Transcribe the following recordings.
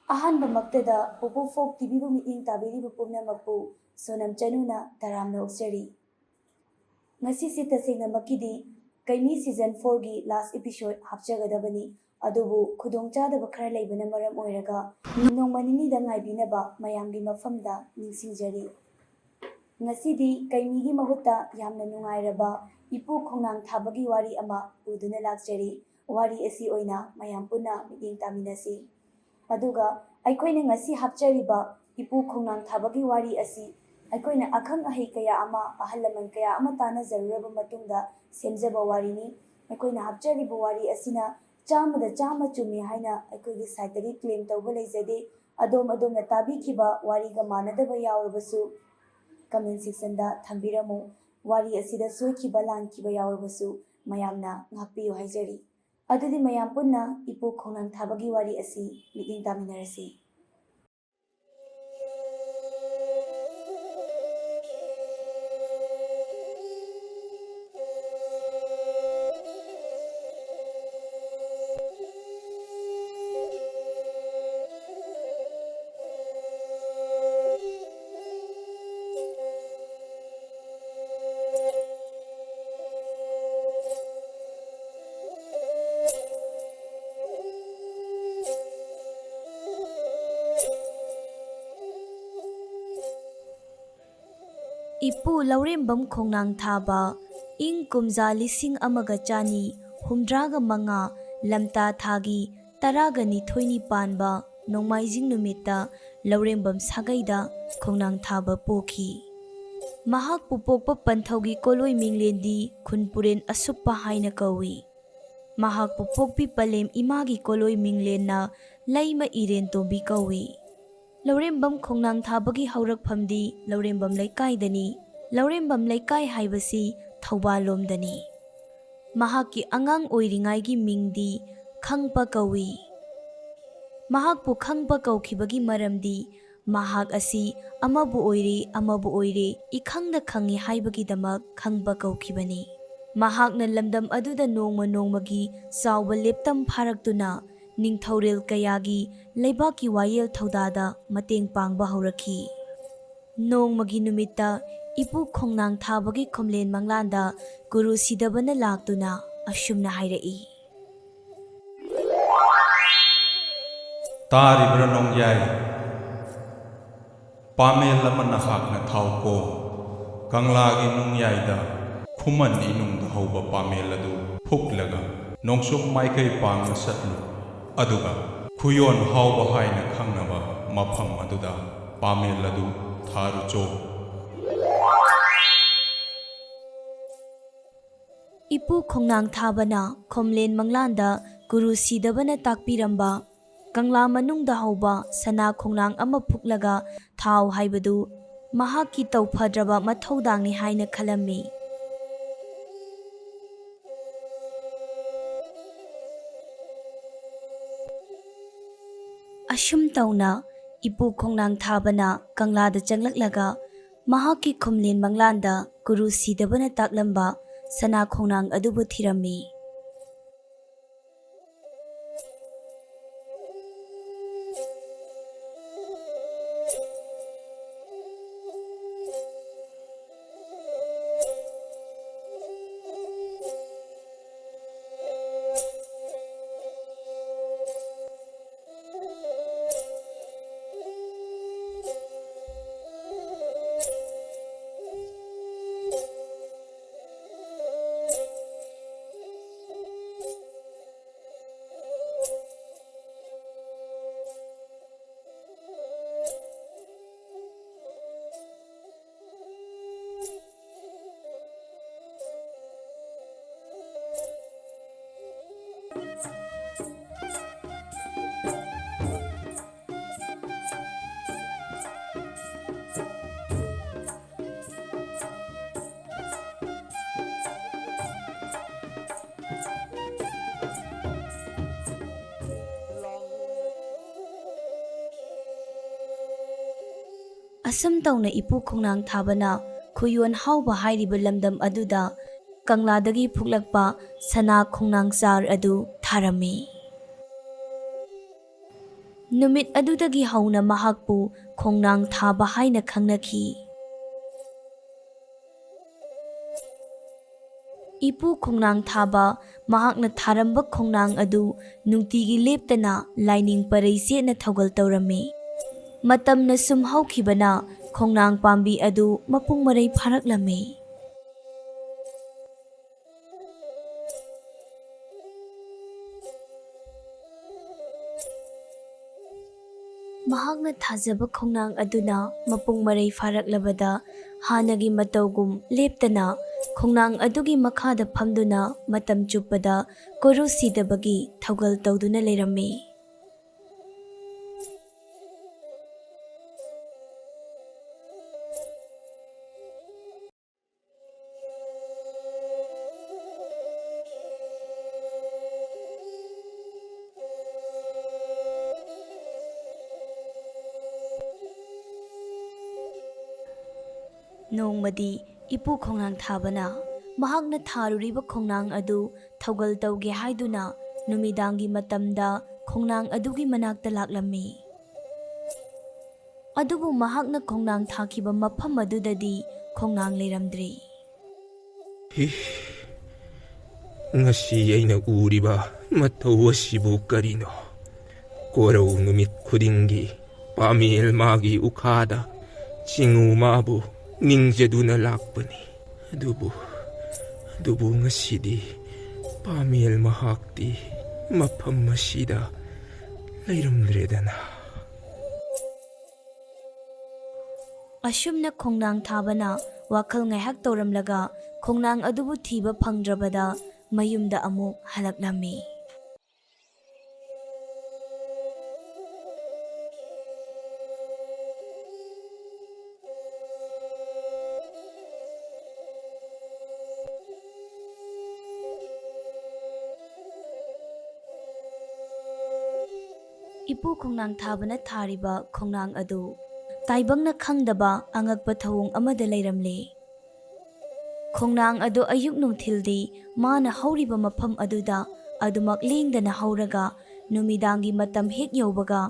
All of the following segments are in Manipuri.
ꯑꯍꯥꯟꯕꯃꯛꯇꯗ ꯄꯨꯄꯨ ꯐꯣꯛ ꯇꯤꯚꯤꯕꯨ ꯃꯤꯠꯌꯦꯡ ꯇꯥꯕꯤꯔꯤꯕ ꯄꯨꯝꯅꯃꯛꯄꯨ ꯁꯣꯅꯝ ꯆꯅꯨꯅ ꯇꯔꯥꯝꯅ ꯑꯣꯛꯆꯔꯤ꯫ ꯉꯁꯤꯁꯤ ꯇꯁꯦꯡꯅꯃꯛꯀꯤꯗꯤ ꯀꯩꯃꯤ ꯁꯤꯖꯟ 4ꯒꯤ ꯂꯥꯁ ꯏꯄꯤꯁꯣꯗ ꯍꯥꯞꯆꯒꯗꯕꯅꯤ, ꯑꯗꯨꯕꯨ ꯈꯨꯗꯣꯡꯆꯥꯗꯕ ꯈꯔ ꯂꯩꯕꯅ ꯃꯔꯝ ꯑꯣꯏꯔꯒ ꯅꯣꯡꯃ ꯅꯤꯅꯤꯗ ꯉꯥꯏꯕꯤꯅꯕ ꯃꯌꯥꯝꯒꯤ ꯃꯐꯝꯗ ꯅꯤꯡꯁꯤꯡꯖꯔꯤ꯫ ꯉꯁꯤꯗꯤ ꯀꯩꯃꯤꯒꯤ ꯃꯍꯨꯠꯇ ꯌꯥꯝꯅ ꯅꯨꯡꯉꯥꯏꯔꯕ ꯏꯄꯨ ꯈꯣꯡꯅꯥꯡ-ꯊꯥꯕꯒꯤ ꯋꯥꯔꯤ ꯑꯃ ꯄꯨꯗꯨꯅ ꯂꯥꯛꯆꯔꯤ꯫ ꯋꯥꯔꯤ ꯑꯁꯤ ꯑꯣꯏꯅ ꯃꯌꯥꯝ ꯄꯨꯟꯅ ꯃꯤꯠꯌꯦꯡ ꯇꯥꯃꯤꯟꯅꯁꯤ꯫ ꯑꯗꯨꯒ ꯑꯩꯈꯣꯏꯅ ꯉꯁꯤ ꯍꯥꯞꯆꯔꯤꯕ ꯏꯄꯨ ꯈꯣꯡꯅꯥꯡ-ꯊꯥꯕꯒꯤ ꯋꯥꯔꯤ ꯑꯁꯤ ꯑꯩꯈꯣꯏꯅ ꯑꯈꯪ ꯑꯍꯩ ꯀꯌꯥ ꯑꯃ, ꯑꯍꯜ ꯂꯃꯟ ꯀꯌꯥ ꯑꯃ ꯇꯥꯟꯅꯖꯔꯨꯔꯕ ꯃꯇꯨꯡꯗ ꯁꯦꯝꯖꯕ ꯋꯥꯔꯤꯅꯤ꯫ ꯑꯩꯈꯣꯏꯅ ꯍꯥꯞꯆꯔꯤꯕ ꯋꯥꯔꯤ ꯑꯁꯤꯅ 100ꯗ 100 ꯆꯨꯝꯃꯤ ꯍꯥꯏꯅ ꯑꯩꯈꯣꯏꯒꯤ ꯁꯥꯏꯠꯇꯒꯤ ꯀ꯭ꯂꯦꯝ ꯇꯧꯕ ꯂꯩꯖꯗꯦ꯫ ꯑꯗꯣꯝꯅ ꯇꯥꯕꯤꯈꯤꯕ ꯋꯥꯔꯤꯒ ꯃꯥꯟꯅꯗꯕ ꯌꯥꯎꯔꯕꯁꯨ ꯀꯃꯦꯟ ꯁꯦꯛꯁꯟꯗ ꯊꯝꯕꯤꯔꯝꯃꯨ꯫ ꯋꯥꯔꯤ ꯑꯁꯤꯗ ꯁꯣꯏꯈꯤꯕ ꯂꯥꯟꯈꯤꯕ ꯌꯥꯎꯔꯕꯁꯨ ꯃꯌꯥꯝꯅ ꯉꯥꯛꯄꯤꯌꯨ ꯍꯥꯏꯖꯔꯤ꯫ ꯑꯗꯨꯗꯤ ꯃꯌꯥꯝ ꯄꯨꯟꯅ ꯏꯄꯨ ꯈꯣꯡꯅꯥꯡ-ꯊꯥꯕꯒꯤ ꯋꯥꯔꯤ ꯑꯁꯤ ꯃꯤꯠꯌꯦꯡ ꯇꯥꯃꯤꯟꯅꯔꯁꯤ꯫ ꯏꯄꯨ ꯂꯧꯔꯦꯝꯕꯝ ꯈꯣꯡꯅꯥꯡ-ꯊꯥꯕ ꯏꯪ ꯀꯨꯝꯖꯥ 1985 ꯂꯝꯇꯥ ꯊꯥꯒꯤ 12 ꯄꯥꯟꯕ ꯅꯣꯡꯃꯥꯏꯖꯤꯡ ꯅꯨꯃꯤꯠꯇ ꯂꯧꯔꯦꯝꯕꯝ ꯁꯥꯒꯩꯗ ꯈꯣꯡꯅꯥꯡ-ꯊꯥꯕ ꯄꯣꯛꯈꯤ꯫ ꯃꯍꯥꯛꯄꯨ ꯄꯣꯛꯄ ꯄꯟꯊꯧꯒꯤ ꯀꯣꯂꯣꯏ ꯃꯤꯡꯂꯦꯟꯗꯤ ꯈꯨꯟꯄꯨꯔꯦꯟ ꯑꯁꯨꯞꯄ ꯍꯥꯏꯅ ꯀꯧꯏ꯫ ꯃꯍꯥꯛꯄꯨ ꯄꯣꯛꯄꯤ ꯄꯂꯦꯝ ꯏꯃꯥꯒꯤ ꯀꯣꯂꯣꯏ ꯃꯤꯡꯂꯦꯟꯅ ꯂꯩꯃ ꯏꯔꯦꯟꯇꯣꯝꯕꯤ ꯀꯧꯏ꯫ ꯂꯧꯔꯦꯝꯕꯝ ꯈꯣꯡꯅꯥꯡ-ꯊꯥꯕꯒꯤ ꯍꯧꯔꯛꯐꯝꯗꯤ ꯂꯧꯔꯦꯝꯕꯝ ꯂꯩꯀꯥꯏꯗꯅꯤ꯫ ꯂꯧꯔꯦꯝꯕꯝ ꯂꯩꯀꯥꯏ ꯍꯥꯏꯕꯁꯤ ꯊꯧꯕꯥꯜ ꯂꯣꯝꯗꯅꯤ꯫ ꯃꯍꯥꯛꯀꯤ ꯑꯉꯥꯡ ꯑꯣꯏꯔꯤꯉꯩꯒꯤ ꯃꯤꯡꯗꯤ ꯈꯪꯄ ꯀꯧꯏ꯫ ꯃꯍꯥꯛꯄꯨ ꯈꯪꯄ ꯀꯧꯈꯤꯕꯒꯤ ꯃꯔꯝꯗꯤ ꯃꯍꯥꯛ ꯑꯁꯤ ꯑꯃꯕꯨ ꯑꯣꯏꯔꯦ ꯏꯈꯪꯗ ꯈꯪꯏ ꯍꯥꯏꯕꯒꯤꯗꯃꯛ ꯈꯪꯄ ꯀꯧꯈꯤꯕꯅꯤ꯫ ꯃꯍꯥꯛꯅ ꯂꯝꯗꯝ ꯑꯗꯨꯗ ꯅꯣꯡꯃ ꯅꯣꯡꯃꯒꯤ ꯆꯥꯎꯕ ꯂꯦꯞꯇꯝ ꯐꯥꯔꯛꯇꯨꯅ ꯅꯤꯡꯊꯧꯔꯦꯜ ꯀꯌꯥꯒꯤ ꯂꯩꯕꯥꯛꯀꯤ ꯋꯥꯌꯦꯜ ꯊꯧꯗꯥꯗ ꯃꯇꯦꯡ ꯄꯥꯡꯕ ꯍꯧꯔꯛꯈꯤ꯫ ꯅꯣꯡꯃꯒꯤ ꯅꯨꯃꯤꯠꯇ ꯏꯄꯨ ꯈꯣꯡꯅꯥꯡ-ꯊꯥꯕꯒꯤ ꯈꯨꯝꯂꯦꯟ ꯃꯪꯂꯥꯟꯗ ꯒꯨꯔꯨ ꯁꯤꯗꯕꯅ ꯂꯥꯛꯇꯨꯅ ꯑꯁꯨꯝꯅ ꯍꯥꯏꯔꯛꯏ꯫ ꯇꯥꯔꯤꯕ꯭ꯔꯥ ꯅꯣꯡꯌꯥꯏ? ꯄꯥꯃꯦꯜ ꯑꯃ ꯅꯍꯥꯛꯅ ꯊꯥꯎꯀꯣ꯫ ꯀꯪꯂꯥꯒꯤ ꯅꯨꯡꯌꯥꯏꯗ ꯈꯨꯃꯟ ꯏꯅꯨꯡꯗ ꯍꯧꯕ ꯄꯥꯃꯦꯜ ꯑꯗꯨ ꯐꯨꯛꯂꯒ ꯅꯣꯡꯆꯨꯞ ꯃꯥꯏꯀꯩ ꯄꯥꯡꯅ ꯆꯠꯂꯨ, ꯑꯗꯨꯒ ꯈꯨꯌꯣꯟ ꯍꯥꯎꯕ ꯍꯥꯏꯅ ꯈꯪꯅꯕ ꯃꯐꯝ ꯑꯗꯨꯗ ꯄꯥꯃꯦꯜ ꯑꯗꯨ ꯊꯥꯔꯨꯆꯣ꯫ ꯏꯄꯨ ꯈꯣꯡꯅꯥꯡ-ꯊꯥꯕꯅ ꯈꯣꯝꯂꯦꯟ ꯃꯪꯂꯥꯟꯗ ꯒꯨꯔꯨ ꯁꯤꯗꯕꯅ ꯇꯥꯛꯄꯤꯔꯝꯕ ꯀꯪꯂꯥ ꯃꯅꯨꯡꯗ ꯍꯧꯕ ꯁꯅꯥ ꯈꯣꯡꯅꯥꯡ ꯑꯃ ꯐꯨꯛꯂꯒ ꯊꯥꯎ ꯍꯥꯏꯕꯗꯨ ꯃꯍꯥꯛꯀꯤ ꯇꯧꯐꯗ꯭ꯔꯕ ꯃꯊꯧꯗꯥꯡꯅꯤ ꯍꯥꯏꯅ ꯈꯜꯂꯝꯃꯤ꯫ ꯑꯁꯨꯝ ꯇꯧꯅ ꯏꯄꯨ ꯈꯣꯡꯅꯥꯡ-ꯊꯥꯕꯅ ꯀꯪꯂꯥꯗ ꯆꯪꯂꯛꯂꯒ ꯃꯍꯥꯛꯀꯤ ꯈꯨꯝꯂꯦꯟ ꯃꯪꯂꯥꯟꯗ ꯒꯨꯔꯨ ꯁꯤꯗꯕꯅ ꯇꯥꯛꯂꯝꯕ ꯁꯅꯥ ꯈꯣꯡꯅꯥꯡ ꯑꯗꯨꯕꯨ ꯊꯤꯔꯝꯃꯤ꯫ ꯑꯁꯨꯝ ꯇꯧꯅ ꯏꯄꯨ ꯈꯣꯡꯅꯥꯡ-ꯊꯥꯕꯅ ꯈꯨꯌꯣꯟ ꯍꯥꯎꯕ ꯍꯥꯏꯔꯤꯕ ꯂꯝꯗꯝ ꯑꯗꯨꯗ ꯀꯪꯂꯥꯗꯒꯤ ꯐꯨꯛꯂꯛꯄ ꯁꯅꯥ ꯈꯣꯡꯅꯥꯡ ꯆꯥꯔ ꯑꯗꯨ ꯊꯥꯔꯝꯃꯤ꯫ ꯅꯨꯃꯤꯠ ꯑꯗꯨꯗꯒꯤ ꯍꯧꯅ ꯃꯍꯥꯛꯄꯨ ꯈꯣꯡꯅꯥꯡ ꯊꯥꯕ ꯍꯥꯏꯅ ꯈꯪꯅꯈꯤ꯫ ꯏꯄꯨ ꯈꯣꯡꯅꯥꯡ-ꯊꯥꯕ ꯃꯍꯥꯛꯅ ꯊꯥꯔꯝꯕ ꯈꯣꯡꯅꯥꯡ ꯑꯗꯨ ꯅꯨꯡꯇꯤꯒꯤ ꯂꯦꯞꯇꯅ ꯂꯥꯏꯅꯤꯡ ꯄꯔꯩ ꯆꯦꯠꯅ ꯊꯧꯒꯜ ꯇꯧꯔꯝꯃꯤ꯫ ꯃꯇꯝꯅ ꯁꯨꯝ ꯍꯧꯈꯤꯕꯅ ꯈꯣꯡꯅꯥꯡ ꯄꯥꯝꯕꯤ ꯑꯗꯨ ꯃꯄꯨꯡ ꯃꯔꯩ ꯐꯥꯔꯛꯂꯝꯃꯤ꯫ ꯃꯍꯥꯛꯅ ꯊꯥꯖꯕ ꯈꯣꯡꯅꯥꯡ ꯑꯗꯨꯅ ꯃꯄꯨꯡ ꯃꯔꯩ ꯐꯥꯔꯛꯂꯕꯗ ꯍꯥꯟꯅꯒꯤ ꯃꯇꯧꯒꯨꯝ ꯂꯦꯞꯇꯅ ꯈꯣꯡꯅꯥꯡ ꯑꯗꯨꯒꯤ ꯃꯈꯥꯗ ꯐꯝꯗꯨꯅ ꯃꯇꯝ ꯆꯨꯞꯄꯗ ꯀꯣꯔꯧ ꯁꯤꯗꯕꯒꯤ ꯊꯧꯒꯜ ꯇꯧꯗꯨꯅ ꯂꯩꯔꯝꯃꯤ꯫ ꯅꯣꯡꯃꯗꯤ ꯏꯄꯨ ꯈꯣꯡꯅꯥꯡ-ꯊꯥꯕꯅ ꯃꯍꯥꯛꯅ ꯊꯥꯔꯨꯔꯤꯕ ꯈꯣꯡꯅꯥꯡ ꯑꯗꯨ ꯊꯧꯒꯜ ꯇꯧꯒꯦ ꯍꯥꯏꯗꯨꯅ ꯅꯨꯃꯤꯗꯥꯡꯒꯤ ꯃꯇꯝꯗ ꯈꯣꯡꯅꯥꯡ ꯑꯗꯨꯒꯤ ꯃꯅꯥꯛꯇ ꯂꯥꯛꯂꯝꯃꯤ꯫ ꯑꯗꯨꯕꯨ ꯃꯍꯥꯛꯅ ꯈꯣꯡꯅꯥꯡ ꯊꯥꯈꯤꯕ ꯃꯐꯝ ꯑꯗꯨꯗꯗꯤ ꯈꯣꯡꯅꯥꯡ ꯂꯩꯔꯝꯗ꯭ꯔꯦ꯫ ꯉꯁꯤ ꯑꯩꯅ ꯎꯔꯤꯕ ꯃꯇꯧ ꯑꯁꯤꯕꯨ ꯀꯔꯤꯅꯣ? ꯀꯣꯔꯧ ꯅꯨꯃꯤꯠ ꯈꯨꯗꯤꯡꯒꯤ ꯄꯥꯃꯦꯜ ꯃꯥꯒꯤ ꯎꯈꯥꯗ ꯆꯤꯡꯎ ꯃꯥꯕꯨ ꯅꯤꯡꯖꯗꯨꯅ ꯂꯥꯛꯄꯅꯤ꯫ ꯑꯗꯨꯕꯨ ꯉꯁꯤꯗꯤ ꯄꯥꯃꯦꯜ ꯃꯍꯥꯛꯇꯤ ꯃꯐꯝ ꯑꯁꯤꯗ ꯂꯩꯔꯝꯗ꯭ꯔꯦꯗꯅ꯫ ꯑꯁꯨꯝꯅ ꯈꯣꯡꯅꯥꯡ-ꯊꯥꯕꯅ ꯋꯥꯈꯜ ꯉꯥꯏꯍꯥꯛ ꯇꯧꯔꯝꯂꯒ ꯈꯣꯡꯅꯥꯡ ꯑꯗꯨꯕꯨ ꯊꯤꯕ ꯐꯪꯗ꯭ꯔꯕꯗ ꯃꯌꯨꯝꯗ ꯑꯃꯨꯛ ꯍꯜꯂꯛꯂꯝꯃꯤ꯫ ꯏꯄꯨ ꯈꯣꯡꯅꯥꯡ-ꯊꯥꯕꯅ ꯊꯥꯔꯤꯕ ꯈꯣꯡꯅꯥꯡ ꯑꯗꯨ ꯇꯥꯏꯕꯪꯅ ꯈꯪꯗꯕ ꯑꯉꯛꯄ ꯊꯧꯑꯣꯡ ꯑꯃꯗ ꯂꯩꯔꯝꯂꯦ꯫ ꯈꯣꯡꯅꯥꯡ ꯑꯗꯨ ꯑꯌꯨꯛ ꯅꯨꯡꯊꯤꯜꯗꯤ ꯃꯥꯅ ꯍꯧꯔꯤꯕ ꯃꯐꯝ ꯑꯗꯨꯗ ꯑꯗꯨꯃꯛ ꯂꯦꯡꯗꯅ ꯍꯧꯔꯒ ꯅꯨꯃꯤꯗꯥꯡꯒꯤ ꯃꯇꯝ ꯍꯦꯛ ꯌꯧꯕꯒ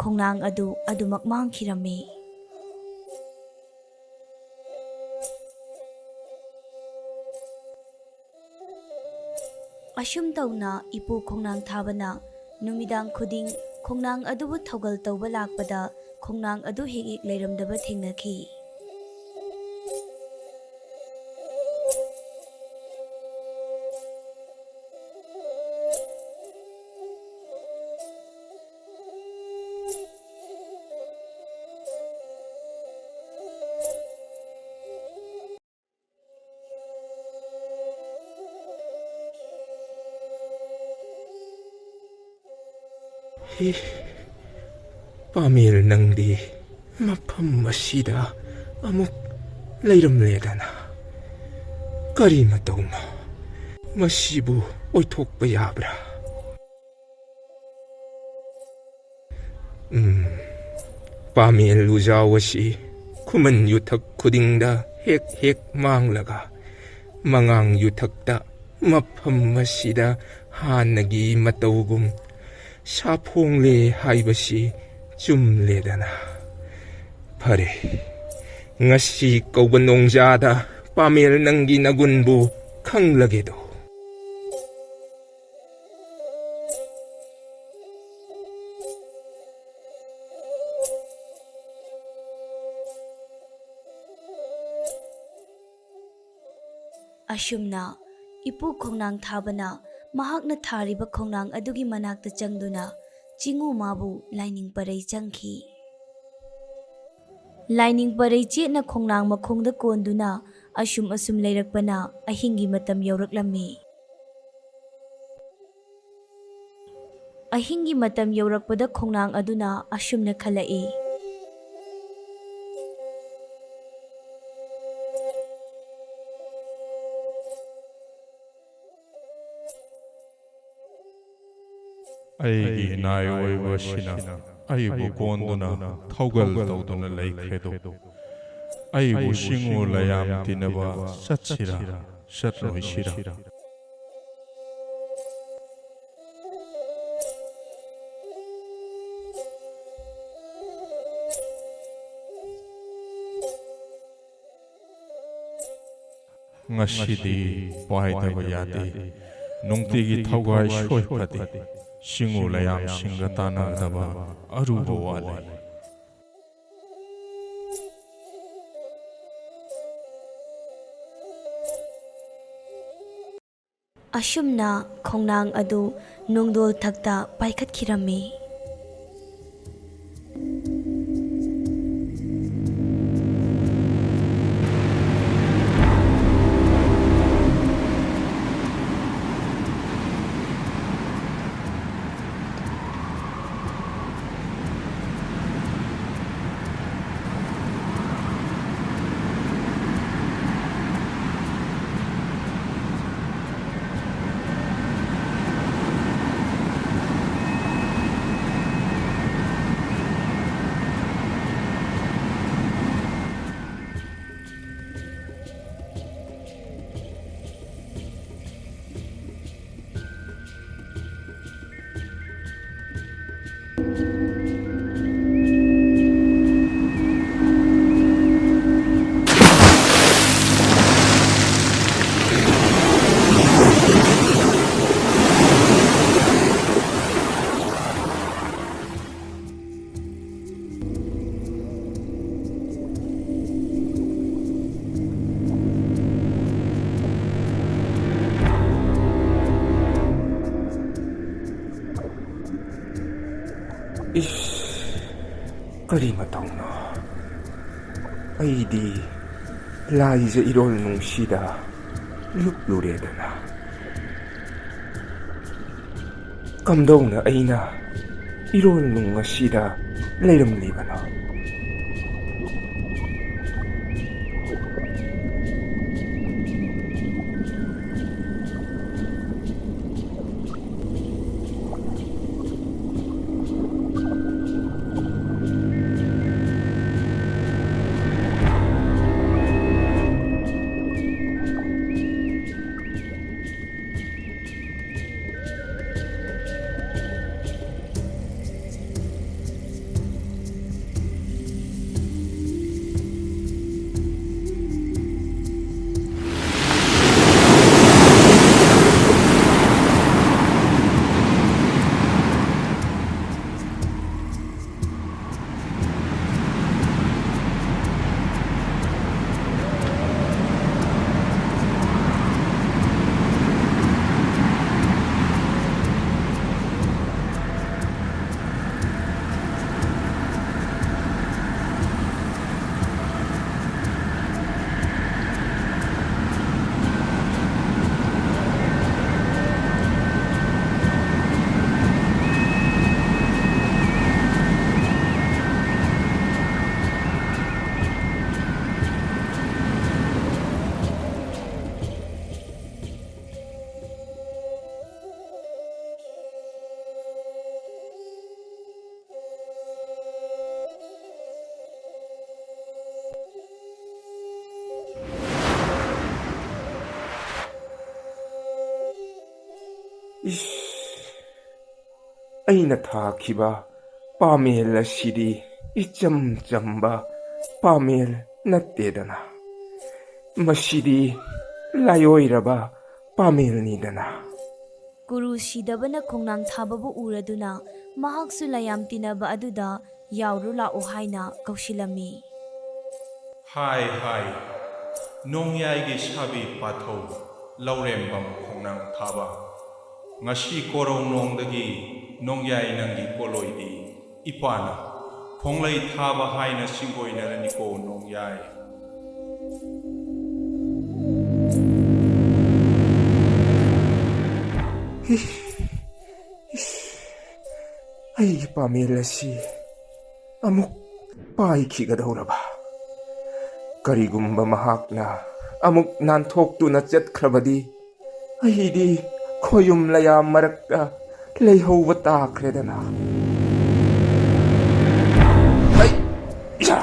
ꯈꯣꯡꯅꯥꯡ ꯑꯗꯨ ꯑꯗꯨꯃꯛ ꯃꯥꯡꯈꯤꯔꯝꯃꯤ꯫ ꯑꯁꯨꯝ ꯇꯧꯅ ꯏꯄꯨ ꯈꯣꯡꯅꯥꯡ-ꯊꯥꯕꯅ ꯅꯨꯃꯤꯗꯥꯡ ꯈꯨꯗꯤꯡ ꯈꯣꯡꯅꯥꯡ ꯑꯗꯨꯕꯨ ꯊꯧꯒꯜ ꯇꯧꯕ ꯂꯥꯛꯄꯗ ꯈꯣꯡꯅꯥꯡ ꯑꯗꯨ ꯍꯦꯛ ꯍꯦꯛ ꯂꯩꯔꯝꯗꯕ ꯊꯦꯡꯅꯈꯤ꯫ ꯄꯥꯃꯦꯜ ꯅꯪꯗꯤ ꯃꯐꯝ ꯑꯁꯤꯗ ꯑꯃꯨꯛ ꯂꯩꯔꯝꯂꯦꯗꯅ꯫ ꯀꯔꯤ ꯃꯇꯧꯅꯣ? ꯃꯁꯤꯕꯨ ꯑꯣꯏꯊꯣꯛꯄ ꯌꯥꯕ꯭ꯔꯥ? ꯄꯥꯃꯦꯜ ꯎꯖꯥꯎ ꯑꯁꯤ ꯈꯨꯃꯟ ꯌꯨꯊꯛ ꯈꯨꯗꯤꯡꯗ ꯍꯦꯛ ꯍꯦꯛ ꯃꯥꯡꯂꯒ ꯃꯉꯥꯡ ꯌꯨꯊꯛꯇ ꯃꯐꯝ ꯑꯁꯤꯗ ꯍꯥꯟꯅꯒꯤ ꯃꯇꯧꯒꯨꯝ ꯁꯥꯐꯣꯡꯂꯦ ꯍꯥꯏꯕꯁꯤ ꯆꯨꯝꯂꯦꯗꯅ꯫ ꯐꯔꯦ, ꯉꯁꯤ ꯀꯧꯕ ꯅꯣꯡꯖꯥꯗ ꯄꯥꯃꯦꯜ ꯅꯪꯒꯤ ꯅꯒꯨꯟꯕꯨ ꯈꯪꯂꯒꯦꯗꯣ꯫ ꯑꯁꯨꯝꯅ ꯏꯄꯨ ꯈꯣꯡꯅꯥꯡ-ꯊꯥꯕꯅ ꯃꯍꯥꯛꯅ ꯊꯥꯔꯤꯕ ꯈꯣꯡꯅꯥꯡ ꯑꯗꯨꯒꯤ ꯃꯅꯥꯛꯇ ꯆꯪꯗꯨꯅ ꯆꯤꯡꯎ ꯃꯥꯕꯨ ꯂꯥꯏꯅꯤꯡ ꯄꯔꯩ ꯆꯪꯈꯤ꯫ ꯂꯥꯏꯅꯤꯡ ꯄꯔꯩ ꯆꯦꯠꯅ ꯈꯣꯡꯅꯥꯡ ꯃꯈꯣꯡꯗ ꯀꯣꯟꯗꯨꯅ ꯑꯁꯨꯝ ꯂꯩꯔꯛꯄꯅ ꯑꯍꯤꯡꯒꯤ ꯃꯇꯝ ꯌꯧꯔꯛꯂꯝꯃꯤ꯫ ꯑꯍꯤꯡꯒꯤ ꯃꯇꯝ ꯌꯧꯔꯛꯄꯗ ꯈꯣꯡꯅꯥꯡ ꯑꯗꯨꯅ ꯑꯁꯨꯝꯅ ꯈꯜꯂꯛꯏ꯫ ꯑꯩꯒꯤ ꯏꯅꯥꯏꯑꯣꯏꯕꯁꯤꯅ ꯑꯩꯕꯨ ꯀꯣꯟꯗꯨꯅ ꯊꯧꯒꯜ ꯇꯧꯗꯨꯅ ꯂꯩꯈ꯭ꯔꯦꯗꯣ꯫ ꯑꯩꯕꯨ ꯁꯤꯡꯎ ꯂꯌꯥꯝ ꯇꯤꯟꯅꯕ ꯆꯠꯁꯤꯔꯥ ꯆꯠꯂꯣꯏꯁꯤꯔꯥ? ngashidi paitaba yate nungtigi thaugai shoi phate singu layam singa tanagdaba aruba wale ꯑꯁꯨꯝꯅ ꯈꯣꯡꯅꯥꯡ ꯑꯗꯨ ꯅꯨꯡꯗꯣꯜ ꯊꯛꯇ ꯄꯥꯏꯈꯠꯈꯤꯔꯝꯃꯤ꯫ Kari matauno aidi laiza irol nungsida lupluredana kamdona aina irol nungasida leiramlibana aina thakiba pamel asidi icham chamba pamel nattedana masidi layoiraba pamel nidana ꯀꯨꯔꯨ ꯁꯤꯗꯕꯅ ꯈꯣꯡꯅꯥꯡ ꯊꯥꯕꯕꯨ ꯎꯔꯗꯨꯅ ꯃꯍꯥꯛꯁꯨ ꯂꯌꯥꯝ ꯇꯤꯟꯅꯕ ꯑꯗꯨꯗ ꯌꯥꯎꯔꯨ ꯂꯥꯛꯎ ꯍꯥꯏꯅ ꯀꯧꯁꯤꯜꯂꯝꯃꯤ꯫ Hai hai Nongyaygi sabi pathau laurembam khongnang thaba ngasi korong nongdagi nongyay nangi koloidi ipana khonglai thaba haina singoinarani ko nongyay ai pamel asi amuk paikhigadoraba karigumba mahakna amuk nanthoktuna chetkrabadi aidi khoyum layam marakta leihouba takhredana ai ya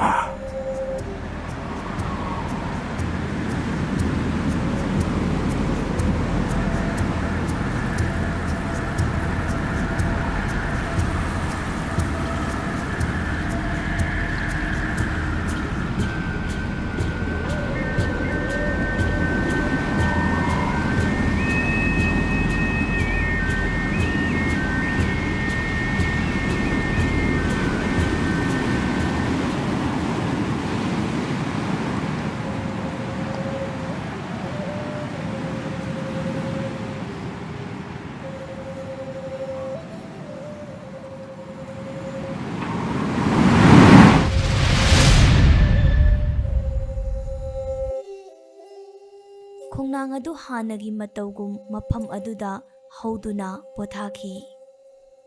ꯈꯣꯡꯅꯥꯡ ꯑꯗꯨ ꯍꯥꯟꯅꯒꯤ ꯃꯇꯧꯒꯨꯝ ꯃꯐꯝ ꯑꯗꯨꯗ ꯍꯧꯗꯨꯅ ꯄꯣꯊꯥꯈꯤ꯫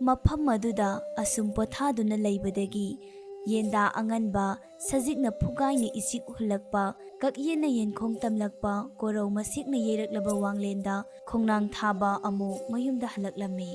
ꯃꯐꯝ ꯑꯗꯨꯗ ꯑꯁꯨꯝ ꯄꯣꯊꯥꯗꯨꯅ ꯂꯩꯕꯗꯒꯤ ꯌꯦꯟꯗꯥ ꯑꯉꯟꯕ, ꯁꯖꯤꯛꯅ ꯐꯨꯒꯥꯏꯅ ꯏꯁꯤꯛ ꯍꯨꯜꯂꯛꯄ, ꯀꯛꯌꯦꯠꯅ ꯌꯦꯟꯈꯣꯡ ꯇꯝꯂꯛꯄ, ꯀꯣꯔꯧ ꯃꯁꯦꯛꯅ ꯌꯩꯔꯛꯂꯕ ꯋꯥꯡꯂꯦꯟꯗ ꯈꯣꯡꯅꯥꯡ ꯊꯥꯕ ꯑꯃꯨꯛ ꯃꯌꯨꯝꯗ ꯍꯜꯂꯛꯂꯝꯃꯤ꯫